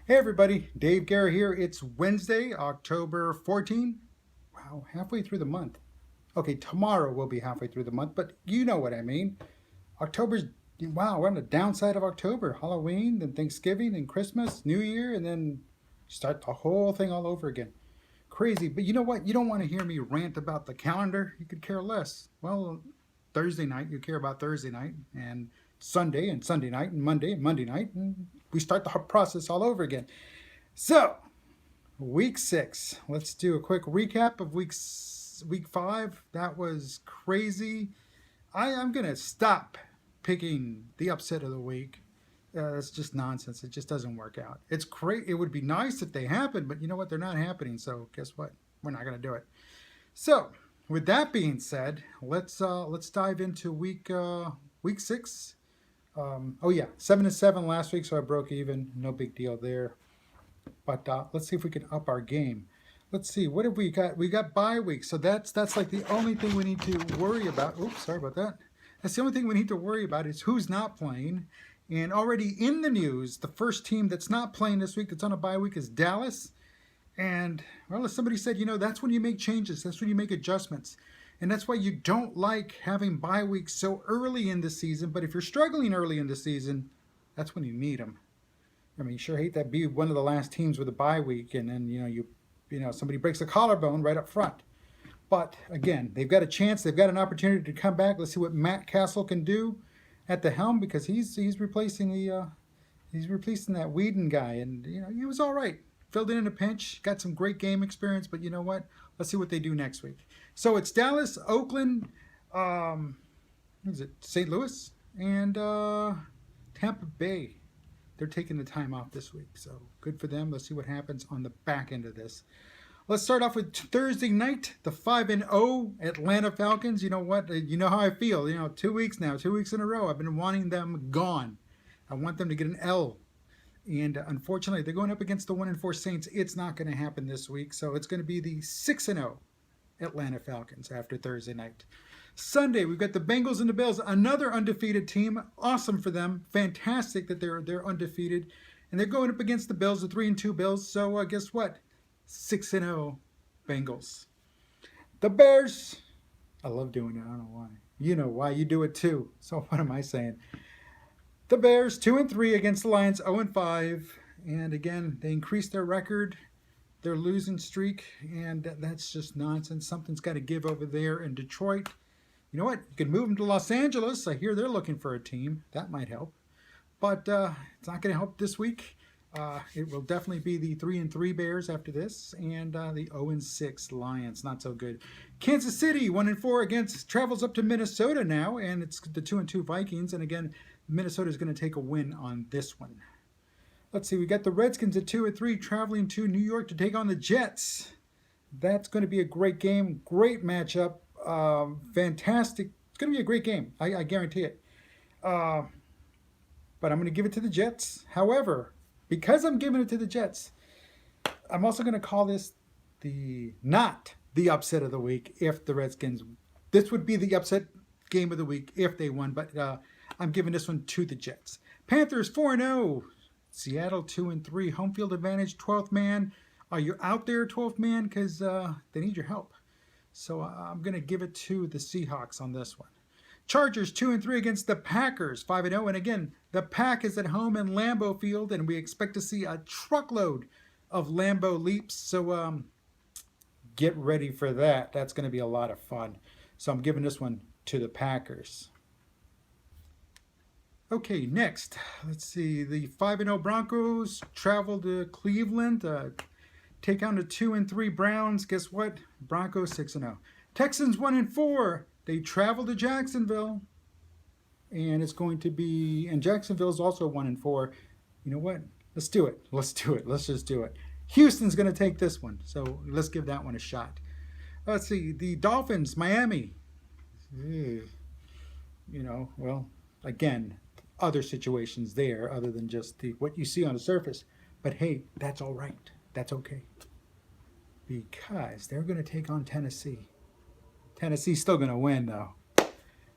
Hey everybody, Dave Guerra here. It's Wednesday, October 14. Wow, halfway through the month. Okay, tomorrow will be halfway through the month, but you know what I mean. October's, wow, we're on the downside of October. Halloween, then Thanksgiving, and Christmas, New Year, and then start the whole thing all over again. Crazy, but you know what? You don't want to hear me rant about the calendar. You could care less. Well, Thursday night, you care about Thursday night, and Sunday night, and Monday night, and we start the process all over again. So, week 6. Let's do a quick recap of week 5. That was crazy. I'm gonna stop picking the upset of the week. That's just nonsense. It just doesn't work out. It's great. It would be nice if they happened, but you know what? They're not happening. So guess what? We're not gonna do it. So, with that being said, let's dive into week 6. Oh yeah, 7-7 last week, so I broke even. No big deal there. But let's see if we can up our game. Let's see, what have we got? We got bye week, so that's like the only thing we need to worry about. Oops, sorry about that. That's the only thing we need to worry about is who's not playing. And already in the news, the first team that's not playing this week, that's on a bye week, is Dallas. And well, as somebody said, that's when you make changes. That's when you make adjustments. And that's why you don't like having bye weeks so early in the season. But if you're struggling early in the season, that's when you need them. I mean, you sure hate that be one of the last teams with a bye week, and then somebody breaks a collarbone right up front. But again, they've got a chance. They've got an opportunity to come back. Let's see what Matt Castle can do at the helm, because he's replacing that Whedon guy, and he was all right. Filled in a pinch, got some great game experience. But you know what? Let's see what they do next week. So it's Dallas, Oakland, is it St. Louis, and Tampa Bay. They're taking the time off this week, so good for them. Let's see what happens on the back end of this. Let's start off with Thursday night, the 5-0 Atlanta Falcons. You know what? You know how I feel. 2 weeks now, 2 weeks in a row, I've been wanting them gone. I want them to get an L. And unfortunately, they're going up against the 1-4 Saints. It's not going to happen this week, so it's going to be the 6-0 Atlanta Falcons after Thursday night. Sunday, we've got the Bengals and the Bills, another undefeated team. Awesome for them. Fantastic that they're undefeated. And they're going up against the Bills, the 3-2 Bills. So guess what? 6-0 Bengals. The Bears, I love doing it. I don't know why. You know why. You do it too. So what am I saying? The Bears, 2-3 against the Lions, 0-5. And again, they increased their record. They're losing streak, and that's just nonsense. Something's got to give over there in Detroit. You know what? You can move them to Los Angeles. I hear they're looking for a team. That might help. But it's not going to help this week. It will definitely be the 3-3 Bears after this, and the 0-6 Lions. Not so good. Kansas City, 1-4 travels up to Minnesota now, and it's the 2-2 Vikings. And again, Minnesota is going to take a win on this one. Let's see. We got the Redskins at 2-3 traveling to New York to take on the Jets. That's going to be a great game. Great matchup. Fantastic. It's going to be a great game. I guarantee it. But I'm going to give it to the Jets. However, because I'm giving it to the Jets, I'm also going to call this not the upset of the week if the Redskins. This would be the upset game of the week if they won, but I'm giving this one to the Jets. Panthers 4-0. Seattle 2-3. Home field advantage, 12th man. Are you out there, 12th man? Because they need your help. So I'm going to give it to the Seahawks on this one. Chargers 2-3 against the Packers, 5-0. And again, the Pack is at home in Lambeau Field, and we expect to see a truckload of Lambeau leaps. So get ready for that. That's going to be a lot of fun. So I'm giving this one to the Packers. Okay, next, let's see. The 5-0 Broncos travel to Cleveland. Take on the 2-3 Browns. Guess what? Broncos 6-0. Texans 1-4. They travel to Jacksonville, and it's going to be. And Jacksonville's also 1-4. You know what? Let's do it. Let's just do it. Houston's going to take this one, so let's give that one a shot. Let's see. The Dolphins, Miami. Well, again, other situations there other than just what you see on the surface. But hey, that's all right. That's okay. Because they're going to take on Tennessee. Tennessee's still going to win, though.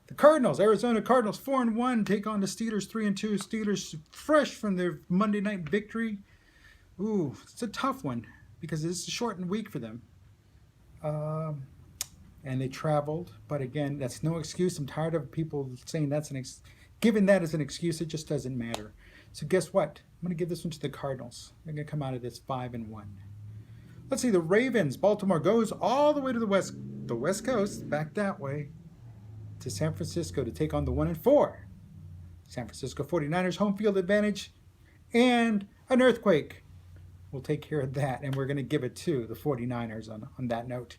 The Cardinals, Arizona Cardinals, 4-1, take on the Steelers, 3-2. Steelers fresh from their Monday night victory. Ooh, it's a tough one because it's a shortened week for them. Um, and they traveled, but again, that's no excuse. I'm tired of people saying that's giving that as an excuse. It just doesn't matter. So guess what? I'm going to give this one to the Cardinals. They're going to come out of this 5-1. Let's see, the Ravens. Baltimore goes all the way to the West Coast, back that way to San Francisco to take on the 1-4 San Francisco 49ers. Home field advantage and an earthquake. We'll take care of that, and we're going to give it to the 49ers on that note.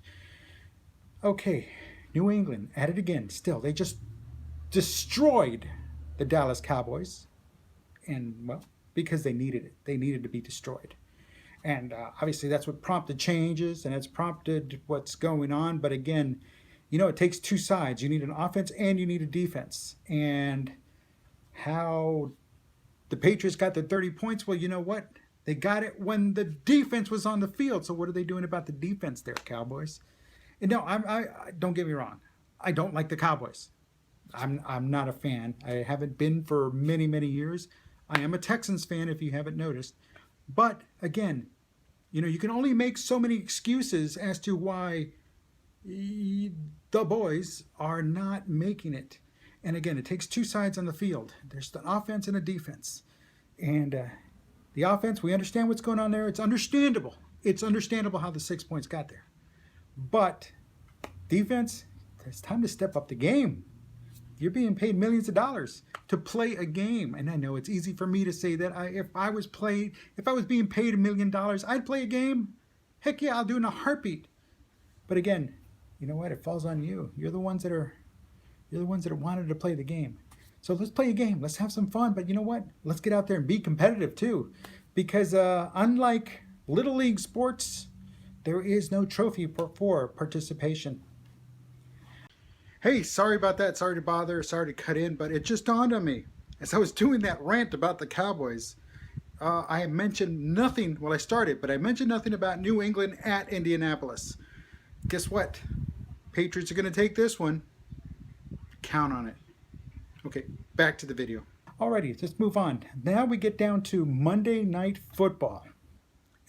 Okay, New England at it again. Still, they just destroyed the Dallas Cowboys, and well, because they needed it. They needed to be destroyed. And obviously that's what prompted changes, and it's prompted what's going on. But again, you know, it takes two sides. You need an offense and you need a defense. And how the Patriots got their 30 points, well, you know what? They got it when the defense was on the field. So what are they doing about the defense there, Cowboys? And no, I don't get me wrong. I don't like the Cowboys. I'm not a fan. I haven't been for many, many years. I am a Texans fan, if you haven't noticed. But again, you know, you can only make so many excuses as to why the boys are not making it. And again, it takes two sides on the field. There's the offense and the defense. And the offense, we understand what's going on there. It's understandable. It's understandable how the 6 points got there. But defense, it's time to step up the game. You're being paid millions of dollars to play a game. And I know it's easy for me to say that if I was being paid $1 million, I'd play a game. Heck yeah, I'll do it in a heartbeat. But again, you know what? It falls on you. You're the ones that wanted to play the game. So let's play a game. Let's have some fun. But you know what? Let's get out there and be competitive too. Because unlike Little League sports, there is no trophy for participation. Hey, sorry about that. Sorry to bother. Sorry to cut in. But it just dawned on me. As I was doing that rant about the Cowboys, I mentioned nothing. Well, I started, but I mentioned nothing about New England at Indianapolis. Guess what? Patriots are going to take this one. Count on it. Okay, back to the video. Alrighty, let's move on. Now we get down to Monday Night Football.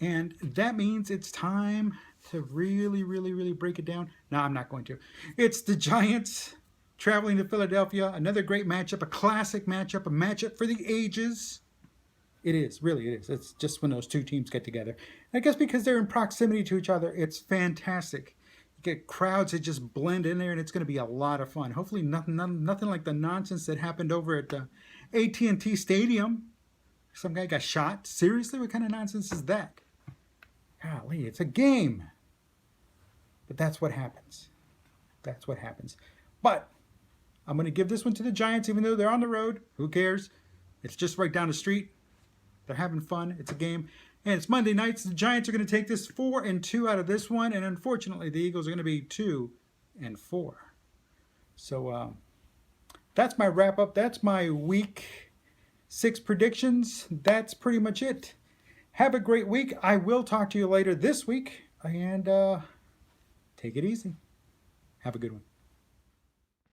And that means it's time to really, really, really break it down. No, I'm not going to. It's the Giants traveling to Philadelphia. Another great matchup, a classic matchup, a matchup for the ages. It is, really it is. It's just when those two teams get together. And I guess because they're in proximity to each other, it's fantastic. You get crowds that just blend in there, and it's going to be a lot of fun. Hopefully nothing like the nonsense that happened over at AT&T Stadium. Some guy got shot. Seriously? What kind of nonsense is that? Golly, it's a game. But that's what happens. That's what happens. But I'm going to give this one to the Giants, even though they're on the road. Who cares? It's just right down the street. They're having fun. It's a game. And it's Monday nights. The Giants are going to take this 4-2 out of this one. And unfortunately, the Eagles are going to be 2-4. So that's my wrap up. That's my week 6 predictions. That's pretty much it. Have a great week. I will talk to you later this week. And take it easy. Have a good one.